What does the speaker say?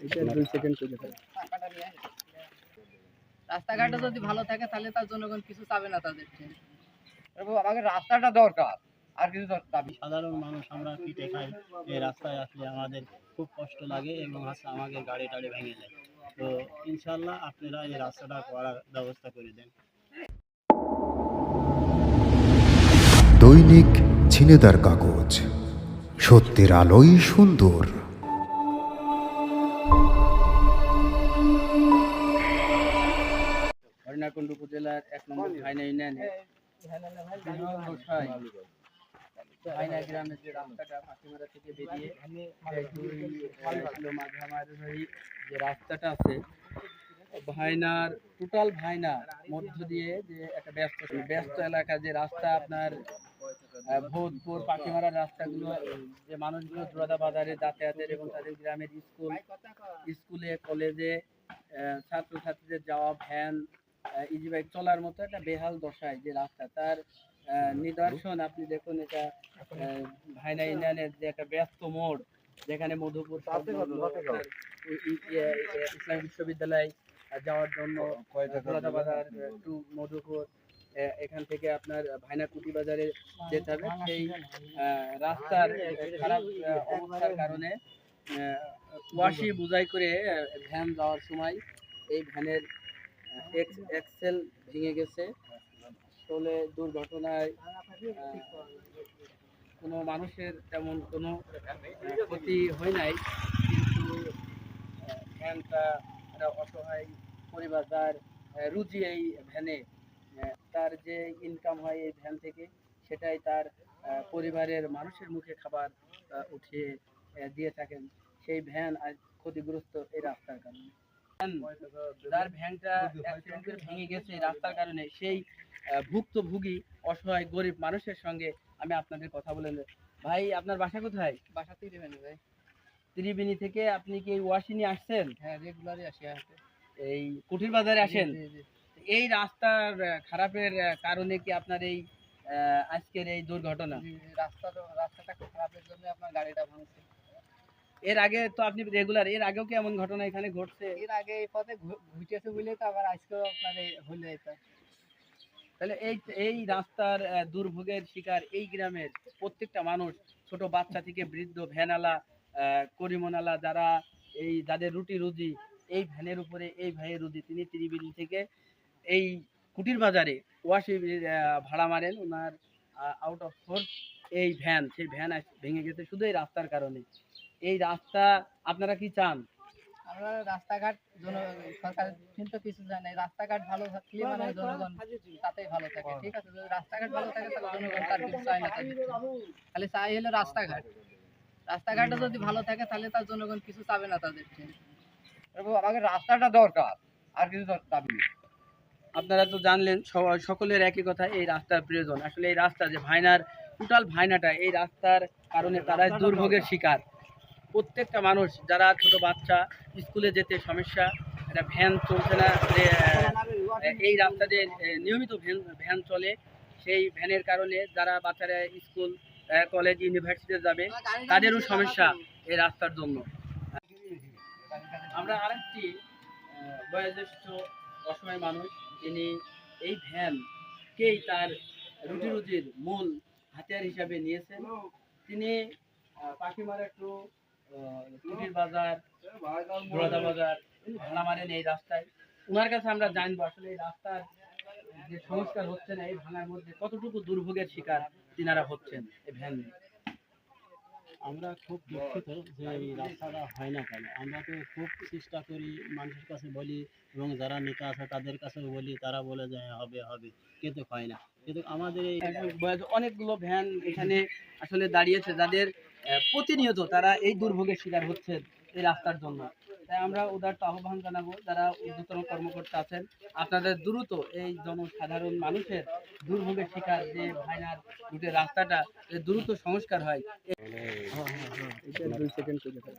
এটা 2 সেকেন্ড করে দাও। রাস্তাঘাটে যদি ভালো থাকে তাহলে তার জনগণ কিছু চাবে না তাদের থেকে। আমাদের রাস্তাটা দরকার, আর কিছু দাবি। সাধারণ মানুষ আমরা পিঠে খাই, এই রাস্তায় আসলে আমাদের খুব কষ্ট লাগে এবং হচ্ছে আমাদের গাড়ি টাড়ি ভেঙে যায়। তো ইনশাল্লাহ আপনারা এই রাস্তাটা করার ব্যবস্থা করে দেন। দৈনিক ঝিনেদার কাগজ, সত্যের আলোয় সুন্দর। হরিণাকুণ্ড উপজেলার 1 নম্বর ভাইনা ইউনিয়নে ভাইনা গ্রামের যে রাস্তাটা ফাঁকিমারা থেকে বেরিয়ে 2 কিলো মাঝামাঝি যে রাস্তাটা আছে, ভাইনার টোটাল ভাইনা মধ্য দিয়ে যে একটা ব্যস্ত এলাকা, যে রাস্তা আপনার ভোজপুর পাখিমারার রাস্তাগুলো, যে মানুষগুলো জোড়াদা বাজারে যাতায়াতের এবং তাদের গ্রামের স্কুলে কলেজে ছাত্রছাত্রীদের যাওয়া, ভ্যান ইজি বাইক চলার মতো একটা বেহাল দশায় যে রাস্তা, তার নিদর্শন আপনি দেখুন। এটা ভাইনা ইউনিয়নের যে একটা ব্যস্ত মোড়, যেখানে মধুপুর ইসলামী বিশ্ববিদ্যালয় যাওয়ার জন্য জোড়াদা বাজার টু মধুপুর, এখান থেকে আপনার ভাইনা কুটি বাজারে যেতে হবে। সেই রাস্তার খারাপ অবস্থার কারণে ওয়াশি বোঝাই করে ভ্যান যাওয়ার সময় এই ভ্যানের এক্সেল ভেঙে গেছে। ফলে দুর্ঘটনায় কোনো মানুষের তেমন কোনো ক্ষতি হয় নাই, কিন্তু ভ্যানটা একটা অসহায় পরিবার, যার রুজি এই ভ্যানে, তার যে ইনকাম হয় এই ভ্যান থেকে, সেটাই তার পরিবারের মানুষের মুখে খাবার উঠিয়ে দিয়ে থাকেন। সেই ভ্যান আজ ক্ষতিগ্রস্ত এই রাস্তার কারণে। যার ভ্যানটা অ্যাক্সিডেন্ট করে ভেঙে গেছে এই রাস্তার কারণে, সেই ভুক্তভোগী অসহায় গরিব মানুষের সঙ্গে আমি আপনাদের কথা বলে। ভাই, আপনার বাসা কোথায়? বাসা ত্রিবেণী ভাই। ত্রিবেণী থেকে আপনি কি এই ওয়াশি নিয়ে আসছেন? হ্যাঁ, রেগুলারই আসি। এই কুঠির বাজারে আসেন? এই রাস্তার খারাপের কারণে কি আপনার এই আজকের এই দুর্ঘটনা? রাস্তাটা খারাপের জন্য আপনার গাড়িটা ভাঙছে। এর আগে তো আপনি রেগুলার, এর আগেও কি এমন ঘটনা এখানে ঘটছে? এর আগে এই পথে ঘুরতেছে বলে তো আবার আজকেও আপনার হলো এটা। তাহলে এই রাস্তার দুর্ভোগের শিকার এই গ্রামের প্রত্যেকটা মানুষ, ছোট বাচ্চা থেকে বৃদ্ধ, ভ্যানালা, করিমনালা, যারা যাদের রুটি রুজি এই ভ্যানের উপরে, এই ভাইয়ের রুজি, তিনি ত্রিবেণী থেকে এই কুটির বাজারে ওয়াশি ভাড়া মারেন। ওনার আউট অফ সোর্স এই ভ্যান, সেই ভ্যান ভেঙে গেছে শুধু এই রাস্তার কারণে। এই রাস্তা আপনারা কি চান? আমরা রাস্তাঘাট সরকার কিন্তু কিছু জানে, রাস্তাঘাট ভালো থাকলে মানে জনগণ তাতেই ভালো থাকে। ঠিক আছে, যদি রাস্তাঘাট ভালো থাকে তাহলে জনগণ তার কিছু চায় না, খালি চাই হলো রাস্তাঘাট। রাস্তাঘাটে যদি ভালো থাকে তাহলে তার জনগণ কিছু চাবে না তাদের থেকে। আমাদের রাস্তাটা দরকার, আর কিছু দাবি। আপনারা তো জানলেন, সকলের একই কথা, এই রাস্তার প্রয়োজন। আসলে এই রাস্তা যে ভাইনার টোটাল ভাইনাটা, এই রাস্তার কারণে তারা দুর্ভোগের শিকার। প্রত্যেকটা মানুষ, যারা ছোট বাচ্চা স্কুলে যেতে সমস্যা, একটা ভ্যান চলছে না, এই রাস্তা দিয়ে নিয়মিত ভ্যান চলে, সেই ভ্যানের কারণে যারা বাচ্চারা স্কুল কলেজ ইউনিভার্সিটিতে যাবে তাদেরও সমস্যা এই রাস্তার জন্য। আমরা আরেকটি বয়োজ্যেষ্ঠ অসহায় মানুষ, তিনি এই ভ্যানকেই তার রুটি রুজির মূল হাতিয়ার হিসাবে নিয়েছেন। তিনি পাখিমারা টু কুটির বাজার, জোড়াদা বাজার ভাড়া মারেন এই রাস্তায়। ওনার কাছে আমরা জানবো আসলে এই রাস্তার যে সংস্কার হচ্ছে না, এই ভাঙার মধ্যে কতটুকু দুর্ভোগের শিকার তিনারা হচ্ছেন এই ভ্যান নিয়ে। আমরা খুব দুঃখিত যে এই রাস্তাটা হয় না কেন। আমরা তো খুব চেষ্টা করি, মানুষের কাছে বলি এবং যারা নেতা আছে তাদের কাছেও বলি, তারা বলে যে হবে হবে, কিন্তু হয় না। কিন্তু আমাদের এই অনেকগুলো ভ্যান এখানে আসলে দাঁড়িয়েছে, যাদের প্রতিনিয়ত তারা এই দুর্ভোগের শিকার হচ্ছেন এই রাস্তার জন্য। তাই আমরা উদারত আহ্বান জানাবো, যারা ঊর্ধ্বতন কর্মকর্তা আছেন, আপনাদের দ্রুত এই জনসাধারণ মানুষের দুর্ভোগের শিকার যে ভাইনার রুটের রাস্তাটা দ্রুত সংস্কার হয়। এটা 2 সেকেন্ড করে দাও।